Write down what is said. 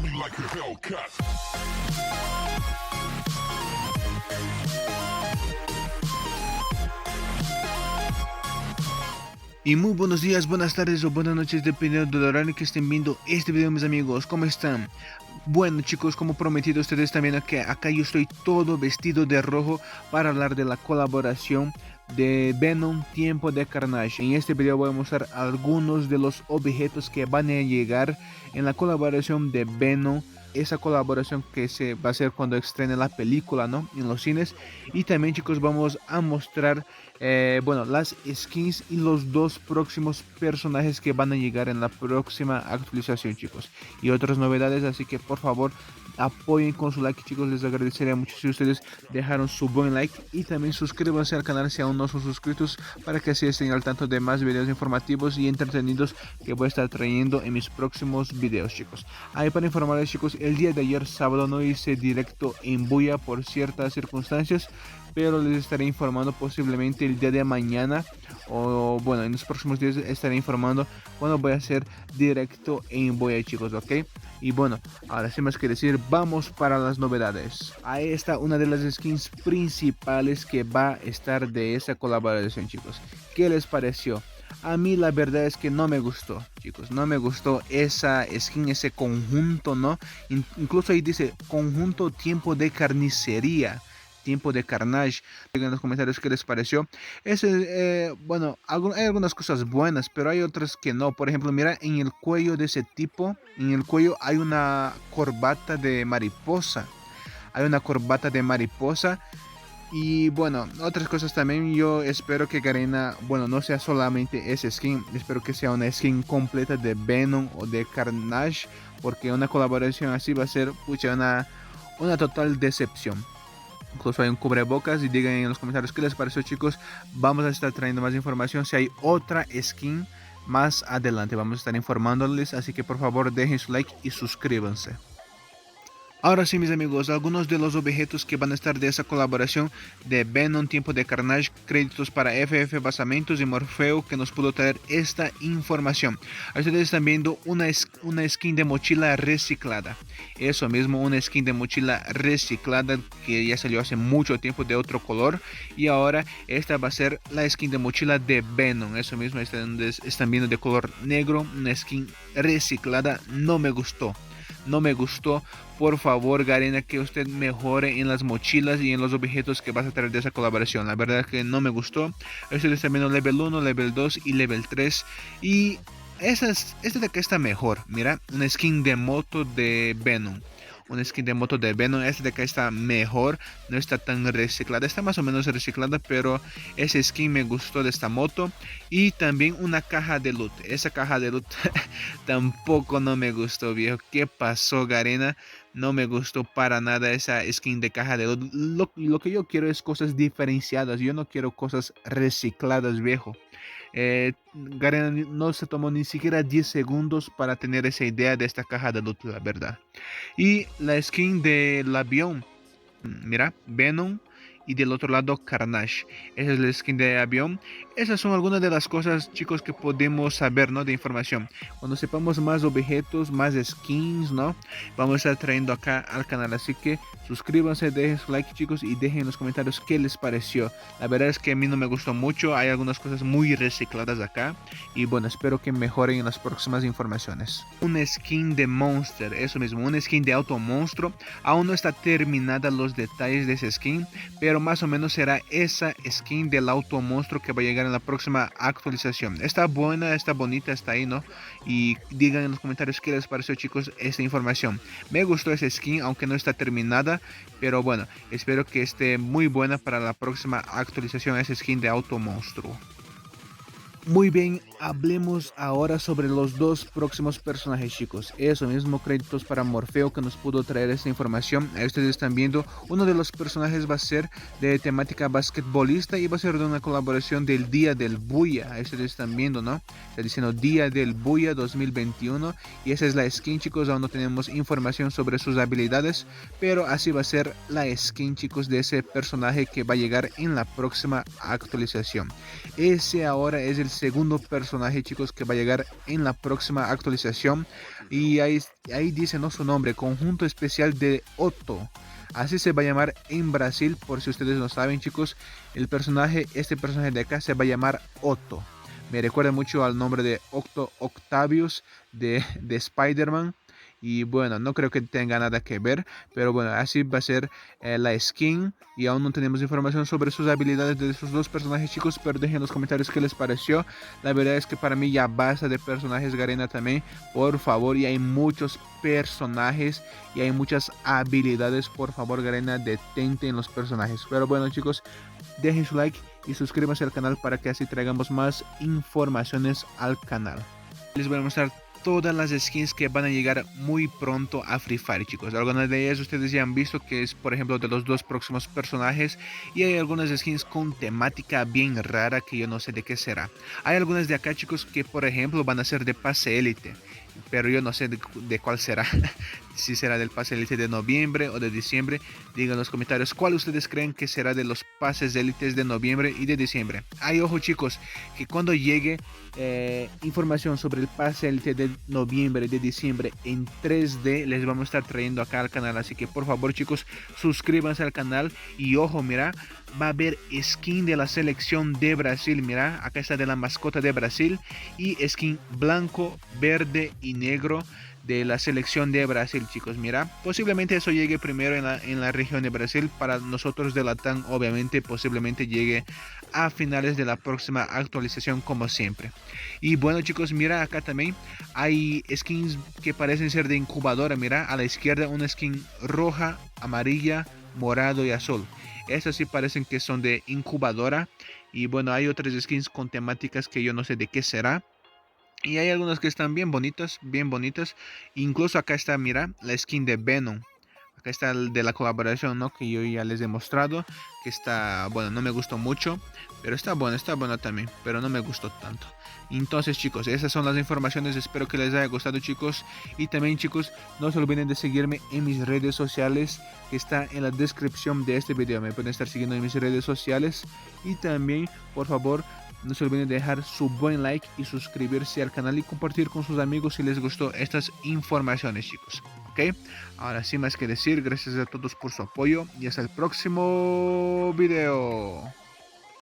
me like a Hellcat. Y muy buenos días, buenas tardes o buenas noches dependiendo del horario que estén viendo este video, mis amigos. ¿Cómo están? Bueno, chicos, como prometido, ustedes están viendo que acá yo estoy todo vestido de rojo para hablar de la colaboración de Venom Tiempo de Carnage. En este video voy a mostrar algunos de los objetos que van a llegar en la colaboración de Venom, esa colaboración que se va a hacer cuando estrene la película, ¿no?, en los cines. Y también, chicos, vamos a mostrar bueno, las skins y los dos próximos personajes que van a llegar en la próxima actualización, chicos, y otras novedades. Así que por favor apoyen con su like, chicos. Les agradecería mucho si ustedes dejaron su buen like y también suscríbanse al canal si aún no son suscritos, para que así estén al tanto de más videos informativos y entretenidos que voy a estar trayendo en mis próximos videos, chicos. Ahí para informarles, chicos, el día de ayer sábado no hice directo en Buya por ciertas circunstancias, pero les estaré informando posiblemente el día de mañana, o bueno, en los próximos días estaré informando cuando voy a hacer directo en Buya, chicos, ok. Y bueno, ahora sin más que decir, vamos para las novedades. Ahí está una de las skins principales que va a estar de esa colaboración, chicos. ¿Qué les pareció? A mí la verdad es que no me gustó, chicos, no me gustó esa skin, ese conjunto, ¿no? Incluso ahí dice conjunto tiempo de carnicería, Tiempo de Carnage. Digan en los comentarios qué les pareció. Bueno, hay algunas cosas buenas, pero hay otras que no. Por ejemplo, mira, en el cuello de ese tipo, en el cuello hay una corbata de mariposa. Hay una corbata de mariposa. Y bueno, otras cosas también. Yo espero que Garena, bueno, no sea solamente ese skin. Espero que sea una skin completa de Venom o de Carnage, porque una colaboración así va a ser, pucha, una total decepción. Incluso hay un cubrebocas. Y digan en los comentarios qué les pareció, chicos. Vamos a estar trayendo más información. Si hay otra skin más adelante, vamos a estar informándoles. Así que por favor dejen su like y suscríbanse. Ahora sí, mis amigos, algunos de los objetos que van a estar de esa colaboración de Venom Tiempo de Carnage. Créditos para FF Basamentos y Morfeo, que nos pudo traer esta información. Ahí ustedes están viendo una skin de mochila reciclada. Eso mismo, una skin de mochila reciclada que ya salió hace mucho tiempo de otro color. Y ahora esta va a ser la skin de mochila de Venom. Eso mismo, están viendo de color negro, una skin reciclada. No me gustó. No me gustó. Por favor, Garena, que usted mejore en las mochilas y en los objetos que vas a traer de esa colaboración. La verdad es que no me gustó. Estoy también level 1, level 2 y level 3. Y este de acá está mejor. Mira, una skin de moto de Venom. Una skin de moto de Venom. Este de acá está mejor. No está tan reciclada. Está más o menos reciclada, pero esa skin me gustó de esta moto. Y también una caja de loot. Esa caja de loot tampoco no me gustó, viejo. ¿Qué pasó, Garena? No me gustó para nada esa skin de caja de loot. Lo que yo quiero es cosas diferenciadas. Yo no quiero cosas recicladas, viejo. Garena no se tomó ni siquiera 10 segundos para tener esa idea de esta caja de loot, la verdad. Y la skin del avión, mira, Venom, y del otro lado Carnage. Esa es la skin de avión. Esas son algunas de las cosas, chicos, que podemos saber, ¿no?, de información. Cuando sepamos más objetos, más skins, ¿no?, vamos a estar trayendo acá al canal. Así que suscríbanse, dejen su like, chicos, y dejen en los comentarios qué les pareció. La verdad es que a mí no me gustó mucho. Hay algunas cosas muy recicladas acá. Y bueno, espero que mejoren en las próximas informaciones. Una skin de Monster, eso mismo, una skin de auto monstruo. Aún no está terminada los detalles de esa skin, pero más o menos será esa skin del auto monstruo que va a llegar en la próxima actualización. Está buena, está bonita, está ahí, ¿no? Y digan en los comentarios qué les pareció, chicos, esta información. Me gustó esa skin, aunque no está terminada, pero bueno, espero que esté muy buena para la próxima actualización, esa skin de auto monstruo. Muy bien, hablemos ahora sobre los dos próximos personajes, chicos. Eso mismo, créditos para Morfeo, que nos pudo traer esta información. Ahí ustedes están viendo, uno de los personajes va a ser de temática basquetbolista y va a ser de una colaboración del Día del Buya. Ahí ustedes están viendo, ¿no? Está diciendo Día del Buya 2021 y esa es la skin, chicos. Aún no tenemos información sobre sus habilidades, pero así va a ser la skin, chicos, de ese personaje que va a llegar en la próxima actualización. Ese ahora es el segundo personaje, chicos, que va a llegar en la próxima actualización. Y ahí dice, ¿no?, su nombre, Conjunto Especial de Otto. Así se va a llamar en Brasil, por si ustedes no saben, chicos. Este personaje de acá se va a llamar Otto. Me recuerda mucho al nombre de Octo Octavius de Spider-Man. Y bueno, no creo que tenga nada que ver, pero bueno, así va a ser la skin. Y aún no tenemos información sobre sus habilidades de esos dos personajes, chicos, pero dejen en los comentarios qué les pareció. La verdad es que para mí ya basta de personajes, Garena, también, por favor. Y hay muchos personajes y hay muchas habilidades. Por favor, Garena, detente en los personajes. Pero bueno, chicos, dejen su like y suscríbanse al canal para que así traigamos más informaciones al canal. Les voy a mostrar todas las skins que van a llegar muy pronto a Free Fire, chicos. Algunas de ellas ustedes ya han visto, que es por ejemplo de los dos próximos personajes, y hay algunas skins con temática bien rara que yo no sé de qué será. Hay algunas de acá, chicos, que por ejemplo van a ser de pase élite, pero yo no sé de cuál será. Si será del pase élite de noviembre o de diciembre. Digan en los comentarios cuál ustedes creen que será de los pases élites de noviembre y de diciembre. Hay ojo, chicos, que cuando llegue información sobre el pase élite de noviembre y de diciembre en 3D, les vamos a estar trayendo acá al canal. Así que por favor, chicos, suscríbanse al canal. Y ojo, mira, va a haber skin de la selección de Brasil. Mira, acá está de la mascota de Brasil, y skin blanco, verde y negro de la selección de Brasil, chicos. Mira, posiblemente eso llegue primero en la región de Brasil. Para nosotros de Latam, obviamente, posiblemente llegue a finales de la próxima actualización, como siempre. Y bueno, chicos, mira, acá también hay skins que parecen ser de incubadora. Mira, a la izquierda una skin roja, amarilla, morado y azul. Estas sí parecen que son de incubadora. Y bueno, hay otras skins con temáticas que yo no sé de qué será. Y hay algunas que están bien bonitas, bien bonitas. Incluso acá está, mira, la skin de Venom. Acá está el de la colaboración, ¿no?, que yo ya les he mostrado. Que está, bueno, no me gustó mucho, pero está bueno también, pero no me gustó tanto. Entonces, chicos, esas son las informaciones. Espero que les haya gustado, chicos. Y también, chicos, no se olviden de seguirme en mis redes sociales, que está en la descripción de este video. Me pueden estar siguiendo en mis redes sociales. Y también, por favor, no se olviden de dejar su buen like y suscribirse al canal y compartir con sus amigos si les gustó estas informaciones, chicos. ¿Ok? Ahora sin más que decir, gracias a todos por su apoyo y hasta el próximo video.